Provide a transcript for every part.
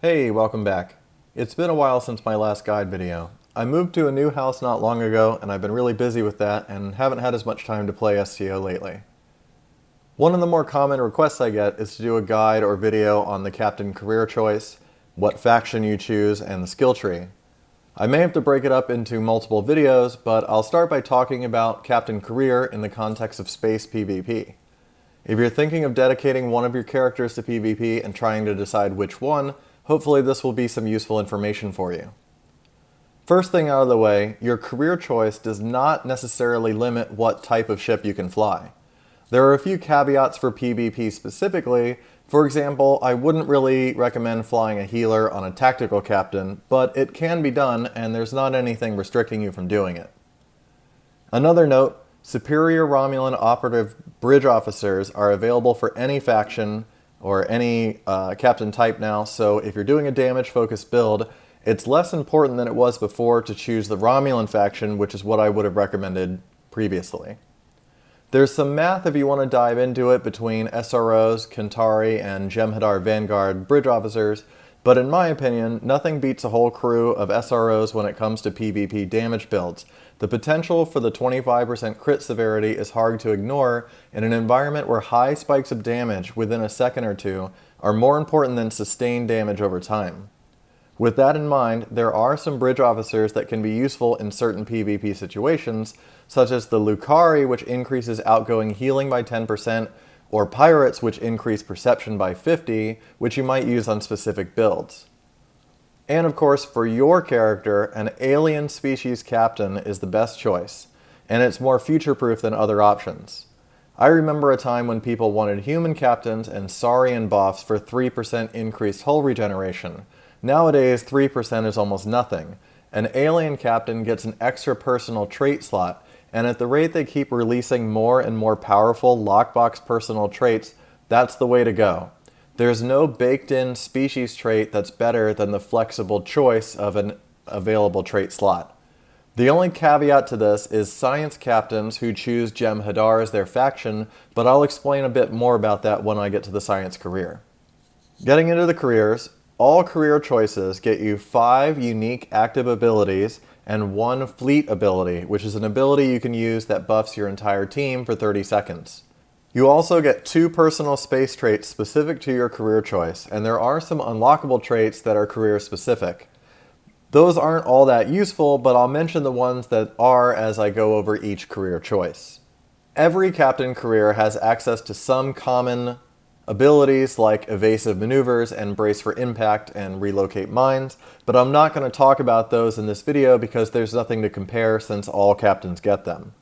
Hey, welcome back. It's been a while since my last guide video. I moved to a new house not long ago and I've been really busy with that and haven't had as much time to play STO lately. One of the more common requests I get is to do a guide or video on the captain career choice, what faction you choose, and the skill tree. I may have to break it up into multiple videos, but I'll start by talking about captain career in the context of space PvP. If you're thinking of dedicating one of your characters to PvP and trying to decide which one, hopefully this will be some useful information for you. First thing out of the way, your career choice does not necessarily limit what type of ship you can fly. There are a few caveats for PvP specifically. For example, I wouldn't really recommend flying a healer on a tactical captain, but it can be done and there's not anything restricting you from doing it. Another note, superior Romulan operative bridge officers are available for any faction or any captain type now, so if you're doing a damage-focused build, it's less important than it was before to choose the Romulan faction, which is what I would have recommended previously. There's some math if you want to dive into it between SROs, Kentari, and Jem'Hadar Vanguard bridge officers, but in my opinion, nothing beats a whole crew of SROs when it comes to PvP damage builds. The potential for the 25% crit severity is hard to ignore in an environment where high spikes of damage within a second or two are more important than sustained damage over time. With that in mind, there are some bridge officers that can be useful in certain PvP situations, such as the Lucari, which increases outgoing healing by 10%, or Pirates, which increase perception by 50%, which you might use on specific builds. And of course, for your character, an alien species captain is the best choice, and it's more future-proof than other options. I remember a time when people wanted human captains and Saurian buffs for 3% increased hull regeneration. Nowadays, 3% is almost nothing. An alien captain gets an extra personal trait slot, and at the rate they keep releasing more and more powerful lockbox personal traits, that's the way to go. There's no baked-in species trait that's better than the flexible choice of an available trait slot. The only caveat to this is science captains who choose Jem'Hadar as their faction, but I'll explain a bit more about that when I get to the science career. Getting into the careers, all career choices get you 5 unique active abilities and 1 fleet ability, which is an ability you can use that buffs your entire team for 30 seconds. You also get 2 personal space traits specific to your career choice, and there are some unlockable traits that are career specific. Those aren't all that useful, but I'll mention the ones that are as I go over each career choice. Every captain career has access to some common abilities like evasive maneuvers and brace for impact and relocate mines, but I'm not going to talk about those in this video because there's nothing to compare since all captains get them.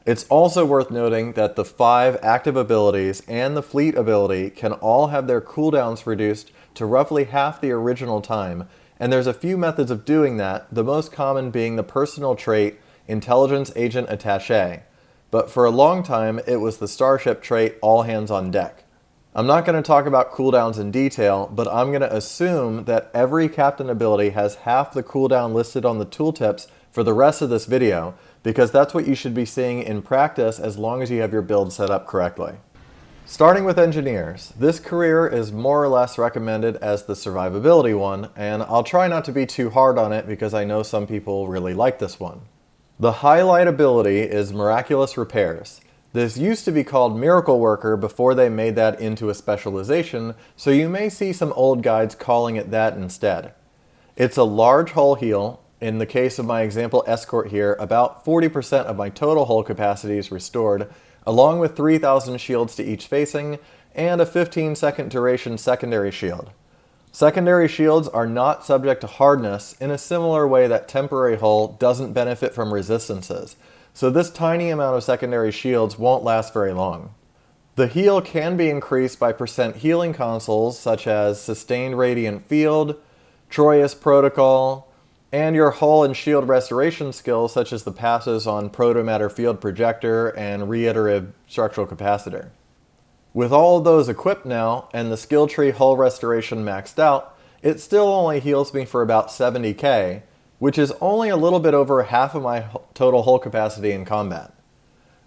It's also worth noting that the 5 active abilities and the fleet ability can all have their cooldowns reduced to roughly half the original time, and there's a few methods of doing that, the most common being the personal trait Intelligence Agent Attaché, but for a long time it was the Starship trait All Hands on Deck. I'm not going to talk about cooldowns in detail, but I'm going to assume that every captain ability has half the cooldown listed on the tooltips for the rest of this video, because that's what you should be seeing in practice as long as you have your build set up correctly. Starting with engineers, this career is more or less recommended as the survivability one, and I'll try not to be too hard on it because I know some people really like this one. The highlight ability is Miraculous Repairs. This used to be called Miracle Worker before they made that into a specialization, so you may see some old guides calling it that instead. It's a large hull heal. In the case of my example escort here, about 40% of my total hull capacity is restored, along with 3,000 shields to each facing, and a 15-second duration secondary shield. Secondary shields are not subject to hardness in a similar way that temporary hull doesn't benefit from resistances, so this tiny amount of secondary shields won't last very long. The heal can be increased by percent healing consoles such as Sustained Radiant Field, Troyus Protocol, and your hull and shield restoration skills such as the passes on Protomatter Field Projector and Reiterative Structural Capacitor. With all of those equipped now, and the skill tree hull restoration maxed out, it still only heals me for about 70k, which is only a little bit over half of my total hull capacity in combat.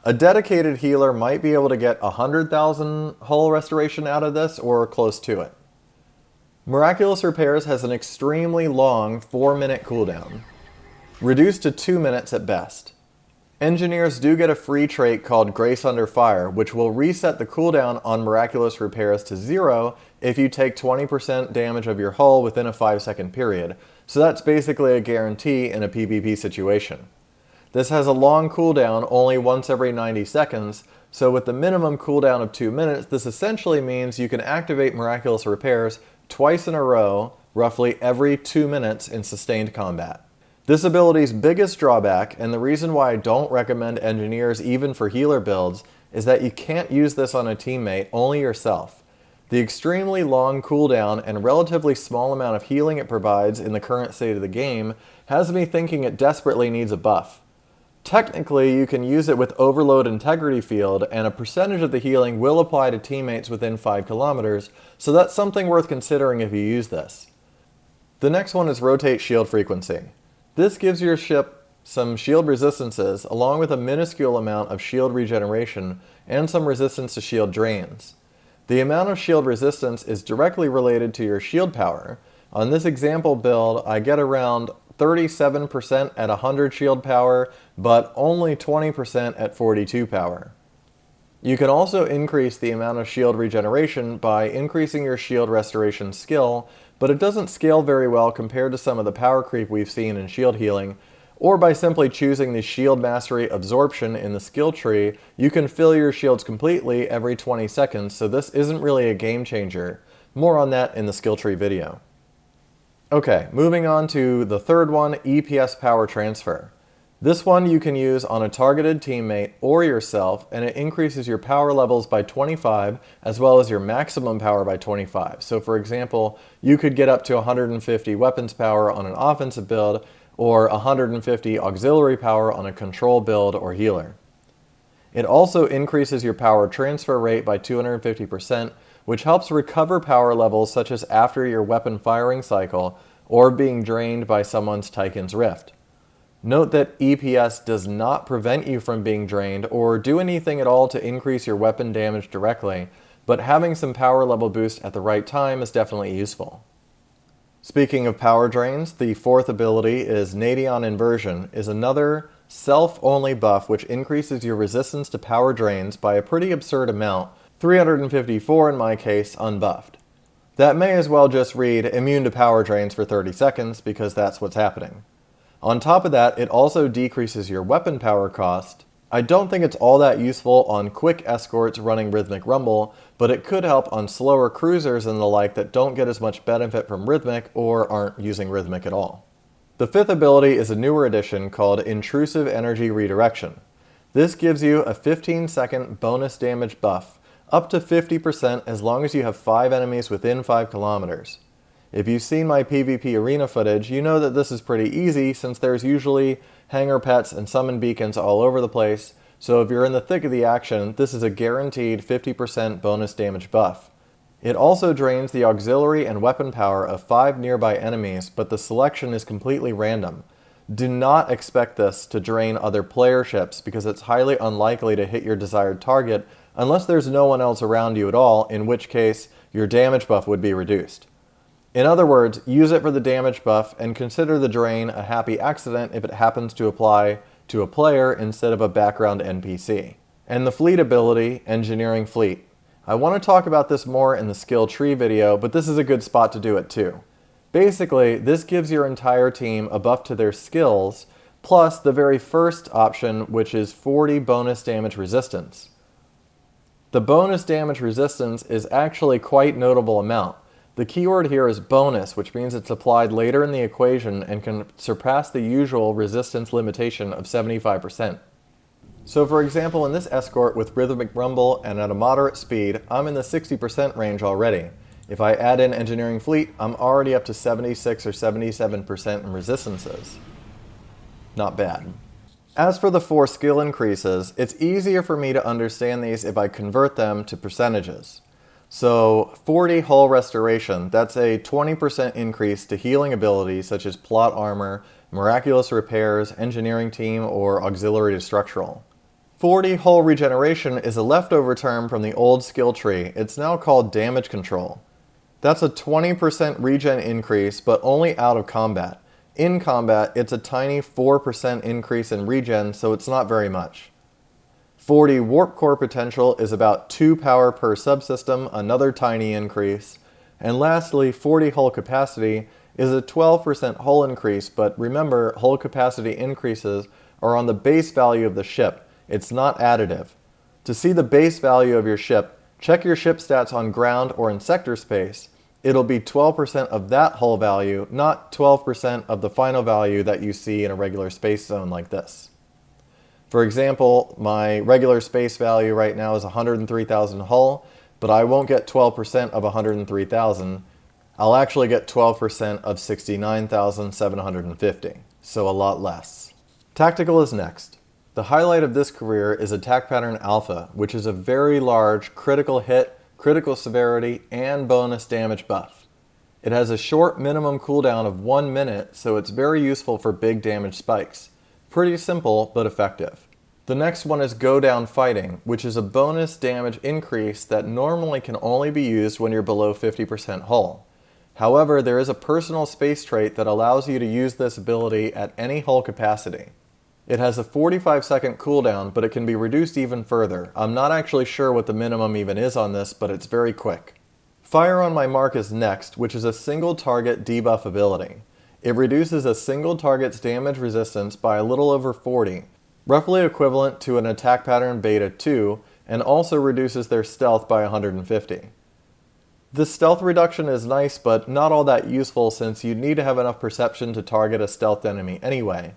A dedicated healer might be able to get 100,000 hull restoration out of this, or close to it. Miraculous Repairs has an extremely long 4-minute cooldown, reduced to 2 minutes at best. Engineers do get a free trait called Grace Under Fire, which will reset the cooldown on Miraculous Repairs to 0 if you take 20% damage of your hull within a 5-second period, so that's basically a guarantee in a PvP situation. This has a long cooldown, only once every 90 seconds, so with the minimum cooldown of 2 minutes, this essentially means you can activate Miraculous Repairs twice in a row, roughly every 2 minutes in sustained combat. This ability's biggest drawback, and the reason why I don't recommend Engineers even for healer builds, is that you can't use this on a teammate, only yourself. The extremely long cooldown and relatively small amount of healing it provides in the current state of the game has me thinking it desperately needs a buff. Technically, you can use it with Overload Integrity Field, and a percentage of the healing will apply to teammates within 5 kilometers, so that's something worth considering if you use this. The next one is Rotate Shield Frequency. This gives your ship some shield resistances, along with a minuscule amount of shield regeneration and some resistance to shield drains. The amount of shield resistance is directly related to your shield power. On this example build, I get around 37% at 100 shield power, but only 20% at 42 power. You can also increase the amount of shield regeneration by increasing your shield restoration skill, but it doesn't scale very well compared to some of the power creep we've seen in shield healing, or by simply choosing the shield mastery absorption in the skill tree, you can fill your shields completely every 20 seconds, so this isn't really a game changer. More on that in the skill tree video. Okay, moving on to the third one, EPS Power Transfer. This one you can use on a targeted teammate or yourself, and it increases your power levels by 25 as well as your maximum power by 25. So for example, you could get up to 150 weapons power on an offensive build or 150 auxiliary power on a control build or healer. It also increases your power transfer rate by 250%, which helps recover power levels such as after your weapon firing cycle or being drained by someone's Tychon's Rift. Note that EPS does not prevent you from being drained or do anything at all to increase your weapon damage directly, but having some power level boost at the right time is definitely useful. Speaking of power drains, the fourth ability is Nadion Inversion, is another self-only buff which increases your resistance to power drains by a pretty absurd amount, 354 in my case, unbuffed. That may as well just read immune to power drains for 30 seconds because that's what's happening. On top of that, it also decreases your weapon power cost. I don't think it's all that useful on quick escorts running Rhythmic Rumble, but it could help on slower cruisers and the like that don't get as much benefit from Rhythmic or aren't using Rhythmic at all. The fifth ability is a newer addition called Intrusive Energy Redirection. This gives you a 15-second bonus damage buff, up to 50% as long as you have 5 enemies within 5 kilometers. If you've seen my PvP arena footage, you know that this is pretty easy since there's usually hangar pets and summon beacons all over the place, so if you're in the thick of the action, this is a guaranteed 50% bonus damage buff. It also drains the auxiliary and weapon power of 5 nearby enemies, but the selection is completely random. Do not expect this to drain other player ships because it's highly unlikely to hit your desired target unless there's no one else around you at all, in which case your damage buff would be reduced. In other words, use it for the damage buff and consider the drain a happy accident if it happens to apply to a player instead of a background NPC. And the fleet ability, Engineering Fleet. I want to talk about this more in the skill tree video, but this is a good spot to do it too. Basically, this gives your entire team a buff to their skills, plus the very first option, which is 40 bonus damage resistance. The bonus damage resistance is actually quite notable amount. The keyword here is bonus, which means it's applied later in the equation and can surpass the usual resistance limitation of 75%. So for example, in this escort with Rhythmic Rumble and at a moderate speed, I'm in the 60% range already. If I add in Engineering Fleet, I'm already up to 76 or 77% in resistances. Not bad. As for the 4 skill increases, it's easier for me to understand these if I convert them to percentages. So 40 hull restoration, that's a 20% increase to healing abilities such as plot armor, miraculous repairs, engineering team, or auxiliary to structural. 40 hull regeneration is a leftover term from the old skill tree. It's now called damage control. That's a 20% regen increase, but only out of combat. In combat, it's a tiny 4% increase in regen, so it's not very much. 40 warp core potential is about 2 power per subsystem, another tiny increase. And lastly, 40 hull capacity is a 12% hull increase, but remember, hull capacity increases are on the base value of the ship. It's not additive. To see the base value of your ship, check your ship stats on ground or in sector space. It'll be 12% of that hull value, not 12% of the final value that you see in a regular space zone like this. For example, my regular space value right now is 103,000 hull, but I won't get 12% of 103,000. I'll actually get 12% of 69,750, so a lot less. Tactical is next. The highlight of this career is Attack Pattern Alpha, which is a very large critical hit, critical severity, and bonus damage buff. It has a short minimum cooldown of 1 minute, so it's very useful for big damage spikes. Pretty simple, but effective. The next one is Go Down Fighting, which is a bonus damage increase that normally can only be used when you're below 50% hull. However, there is a personal space trait that allows you to use this ability at any hull capacity. It has a 45-second cooldown, but it can be reduced even further. I'm not actually sure what the minimum even is on this, but it's very quick. Fire on My Mark is next, which is a single target debuff ability. It reduces a single target's damage resistance by a little over 40, roughly equivalent to an Attack Pattern Beta 2, and also reduces their stealth by 150. This stealth reduction is nice, but not all that useful since you'd need to have enough perception to target a stealthed enemy anyway.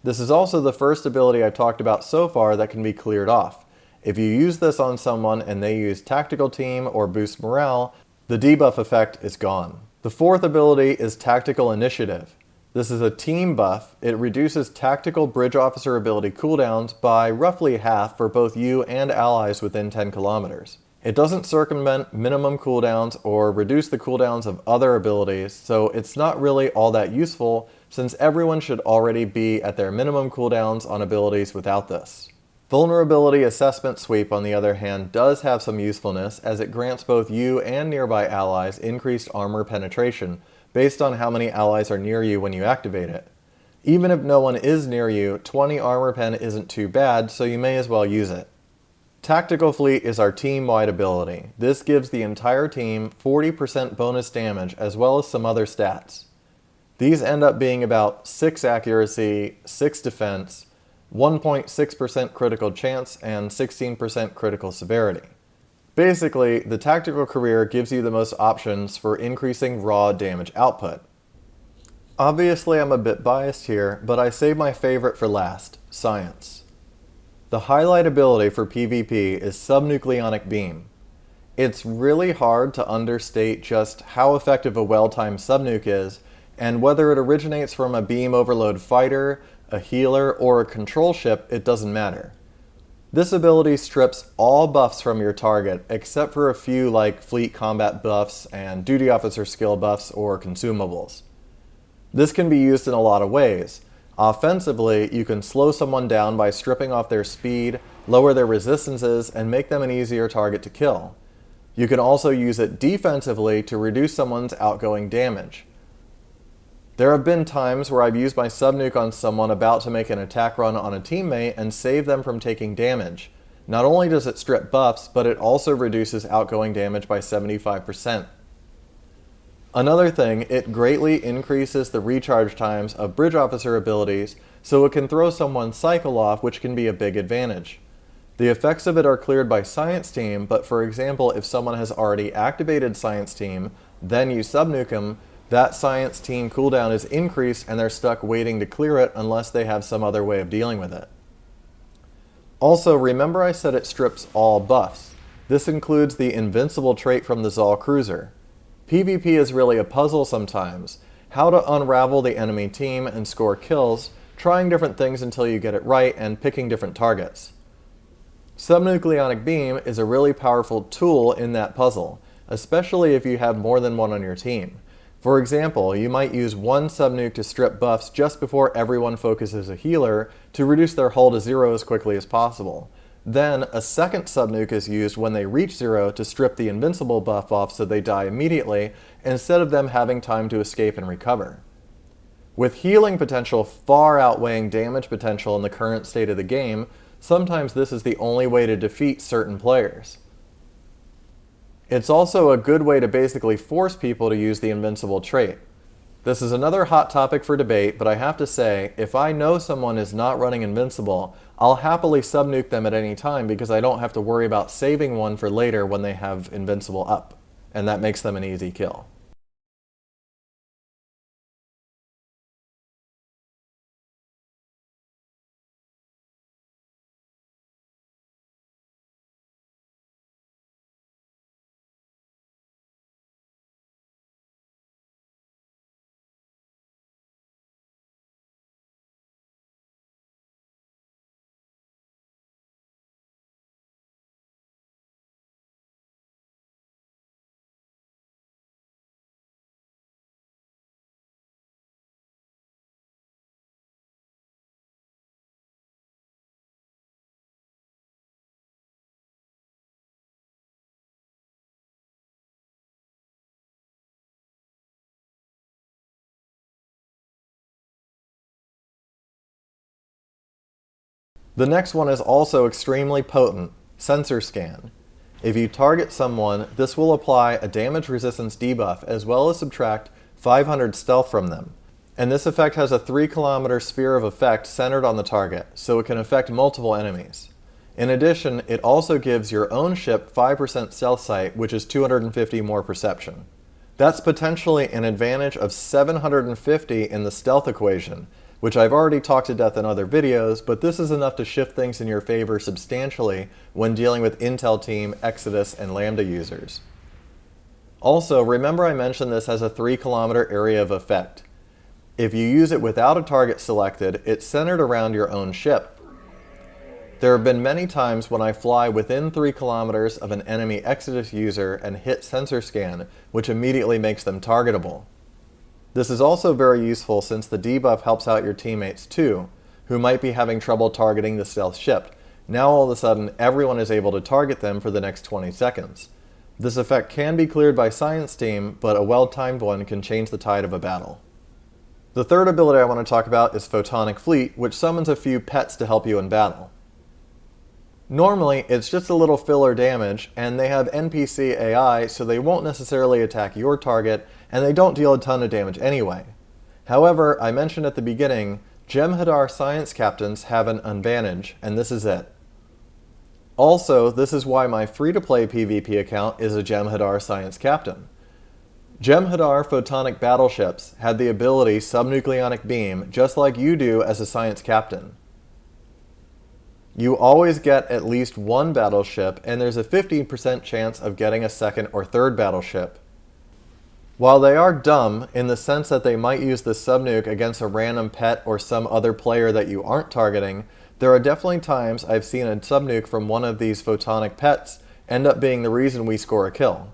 This is also the first ability I've talked about so far that can be cleared off. If you use this on someone and they use Tactical Team or boost morale, the debuff effect is gone. The fourth ability is Tactical Initiative. This is a team buff. It reduces tactical bridge officer ability cooldowns by roughly half for both you and allies within 10 kilometers. It doesn't circumvent minimum cooldowns or reduce the cooldowns of other abilities, so it's not really all that useful since everyone should already be at their minimum cooldowns on abilities without this. Vulnerability Assessment Sweep, on the other hand, does have some usefulness as it grants both you and nearby allies increased armor penetration based on how many allies are near you when you activate it. Even if no one is near you, 20 armor pen isn't too bad, so you may as well use it. Tactical Fleet is our team-wide ability. This gives the entire team 40% bonus damage as well as some other stats. These end up being about 6 accuracy, 6 defense, 1.6% critical chance, and 16% critical severity. Basically, the tactical career gives you the most options for increasing raw damage output. Obviously, I'm a bit biased here, but I saved my favorite for last, Science. The highlight ability for PvP is Subnucleonic Beam. It's really hard to understate just how effective a well-timed subnuke is, and whether it originates from a beam overload fighter, a healer, or a control ship, it doesn't matter. This ability strips all buffs from your target, except for a few like fleet combat buffs and duty officer skill buffs or consumables. This can be used in a lot of ways. Offensively, you can slow someone down by stripping off their speed, lower their resistances, and make them an easier target to kill. You can also use it defensively to reduce someone's outgoing damage. There have been times where I've used my subnuke on someone about to make an attack run on a teammate and save them from taking damage. Not only does it strip buffs, but it also reduces outgoing damage by 75%. Another thing, it greatly increases the recharge times of bridge officer abilities, so it can throw someone's cycle off, which can be a big advantage. The effects of it are cleared by Science Team, but for example, if someone has already activated Science Team, then you subnuke them, that Science Team cooldown is increased and they're stuck waiting to clear it unless they have some other way of dealing with it. Also, remember I said it strips all buffs. This includes the invincible trait from the Zal Cruiser. PvP is really a puzzle sometimes. How to unravel the enemy team and score kills, trying different things until you get it right, and picking different targets. Subnucleonic Beam is a really powerful tool in that puzzle, especially if you have more than one on your team. For example, you might use one subnuke to strip buffs just before everyone focuses a healer to reduce their hull to 0 as quickly as possible. Then a second sub-nuke is used when they reach 0 to strip the invincible buff off so they die immediately, instead of them having time to escape and recover. With healing potential far outweighing damage potential in the current state of the game, sometimes this is the only way to defeat certain players. It's also a good way to basically force people to use the invincible trait. This is another hot topic for debate, but I have to say, if I know someone is not running invincible, I'll happily sub-nuke them at any time because I don't have to worry about saving one for later when they have invincible up, and that makes them an easy kill. The next one is also extremely potent, Sensor Scan. If you target someone, this will apply a damage resistance debuff as well as subtract 500 stealth from them. And this effect has a 3-kilometer sphere of effect centered on the target, so it can affect multiple enemies. In addition, it also gives your own ship 5% stealth sight, which is 250 more perception. That's potentially an advantage of 750 in the stealth equation, which I've already talked to death in other videos, but this is enough to shift things in your favor substantially when dealing with Intel Team, Exodus, and Lambda users. Also, remember I mentioned this has a 3-kilometer area of effect. If you use it without a target selected, it's centered around your own ship. There have been many times when I fly within 3 kilometers of an enemy Exodus user and hit Sensor Scan, which immediately makes them targetable. This is also very useful since the debuff helps out your teammates too, who might be having trouble targeting the stealth ship. Now all of a sudden, everyone is able to target them for the next 20 seconds. This effect can be cleared by Science Team, but a well-timed one can change the tide of a battle. The third ability I want to talk about is Photonic Fleet, which summons a few pets to help you in battle. Normally, it's just a little filler damage, and they have NPC AI, so they won't necessarily attack your target, and they don't deal a ton of damage anyway. However, I mentioned at the beginning, Jem'Hadar Science Captains have an advantage, and this is it. Also, this is why my free-to-play PvP account is a Jem'Hadar Science Captain. Jem'Hadar photonic battleships had the ability Subnucleonic Beam, just like you do as a Science Captain. You always get at least one battleship, and there's a 15% chance of getting a second or third battleship. While they are dumb, in the sense that they might use the subnuke against a random pet or some other player that you aren't targeting, there are definitely times I've seen a subnuke from one of these photonic pets end up being the reason we score a kill.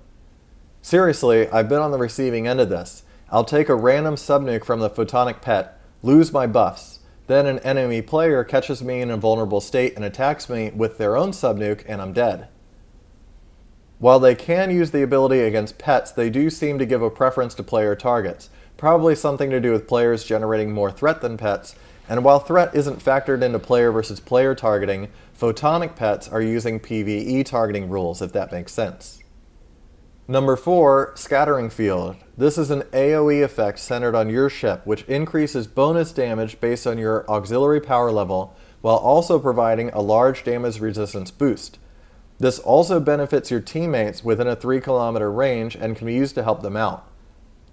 Seriously, I've been on the receiving end of this. I'll take a random subnuke from the photonic pet, lose my buffs, then an enemy player catches me in a vulnerable state and attacks me with their own subnuke, and I'm dead. While they can use the ability against pets, they do seem to give a preference to player targets, probably something to do with players generating more threat than pets, and while threat isn't factored into player versus player targeting, photonic pets are using PvE targeting rules, if that makes sense. Number 4, Scattering Field. This is an AoE effect centered on your ship, which increases bonus damage based on your auxiliary power level, while also providing a large damage resistance boost. This also benefits your teammates within a 3-kilometer range and can be used to help them out.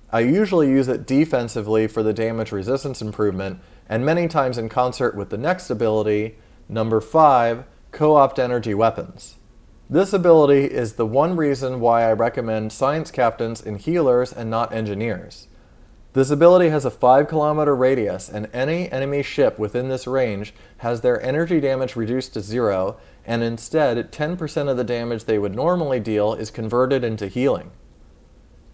I usually use it defensively for the damage resistance improvement, and many times in concert with the next ability, number 5, Co-opt Energy Weapons. This ability is the one reason why I recommend Science Captains and Healers and not Engineers. This ability has a 5-kilometer radius, and any enemy ship within this range has their energy damage reduced to 0, and instead 10% of the damage they would normally deal is converted into healing.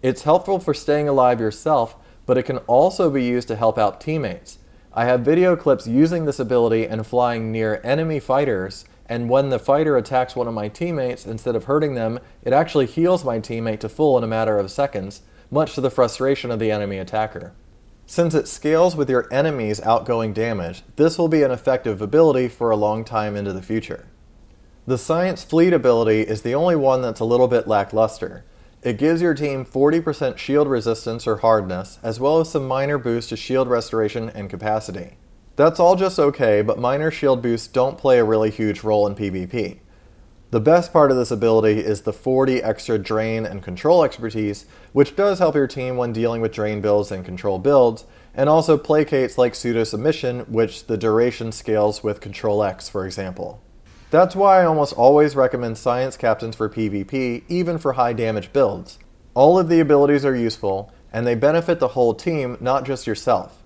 It's helpful for staying alive yourself, but it can also be used to help out teammates. I have video clips using this ability and flying near enemy fighters, and when the fighter attacks one of my teammates, instead of hurting them, it actually heals my teammate to full in a matter of seconds, much to the frustration of the enemy attacker. Since it scales with your enemy's outgoing damage, this will be an effective ability for a long time into the future. The Science Fleet ability is the only one that's a little bit lackluster. It gives your team 40% shield resistance or hardness, as well as some minor boosts to shield restoration and capacity. That's all just okay, but minor shield boosts don't play a really huge role in PvP. The best part of this ability is the 40 extra drain and control expertise, which does help your team when dealing with drain builds and control builds, and also placates like pseudo submission, which the duration scales with Control X, for example. That's why I almost always recommend Science Captains for PvP, even for high damage builds. All of the abilities are useful, and they benefit the whole team, not just yourself.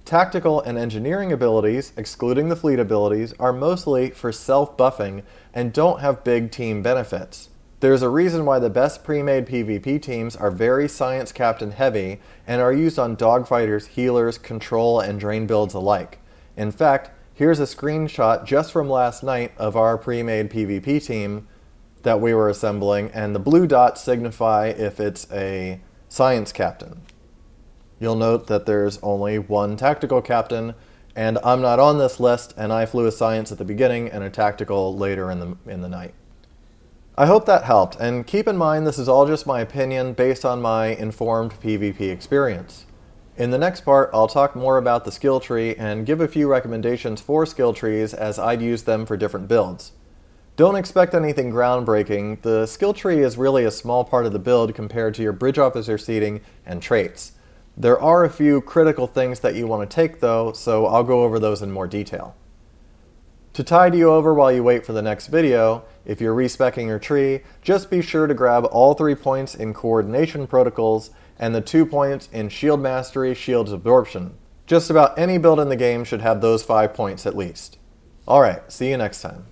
Tactical and engineering abilities, excluding the fleet abilities, are mostly for self-buffing and don't have big team benefits. There's a reason why the best pre-made PvP teams are very Science Captain heavy and are used on dogfighters, healers, control, and drain builds alike. In fact, here's a screenshot just from last night of our pre-made PvP team that we were assembling, and the blue dots signify if it's a Science Captain. You'll note that there's only one Tactical Captain, and I'm not on this list, and I flew a Science at the beginning and a Tactical later in the night. I hope that helped, and keep in mind this is all just my opinion based on my informed PvP experience. In the next part, I'll talk more about the skill tree and give a few recommendations for skill trees as I'd use them for different builds. Don't expect anything groundbreaking. The skill tree is really a small part of the build compared to your bridge officer seating and traits. There are a few critical things that you want to take though, so I'll go over those in more detail. To tide you over while you wait for the next video, if you're respeccing your tree, just be sure to grab all 3 points in Coordination Protocols and the 2 points in Shield Mastery, Shield Absorption. Just about any build in the game should have those 5 points at least. Alright, see you next time.